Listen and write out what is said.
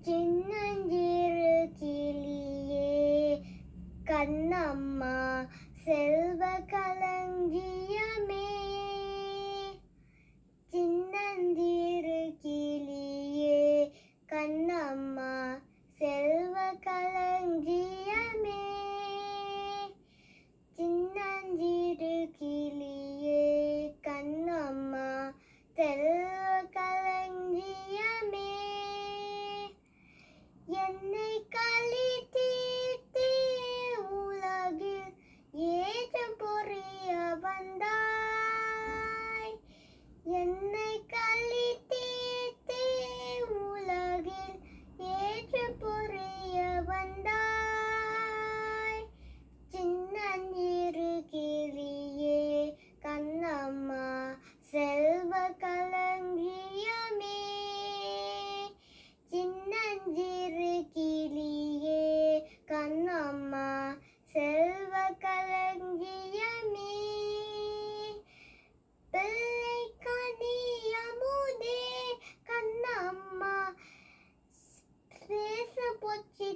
சின்னஞ்சிறு கிளியே கண்ணம்மா செல்வ களஞ்சியமே. சின்னஞ்சிறு கிளியே கண்ணம்மா செல்வ களஞ்சியமே. சின்னஞ்சிறு கிளியே கண்ணம்மா செல்வ களஞ்சியமே. என்னை களி தீர்த்தே உலகில் ஏற்றம் புரிய வந்தாய். என்னை களி தீர்த்தே உலகில் ஏற்றம் புரிய வந்தாய். சின்னஞ்சிறு கிளியே கண்ணம்மா செல்வ களஞ்சியமே. சின்னஞ்சிறு கிளியே கண்ணம்மா செல்வ களஞ்சியமே. பிள்ளை கனி அமுதே கண்ணம்மா பேச பொச்சி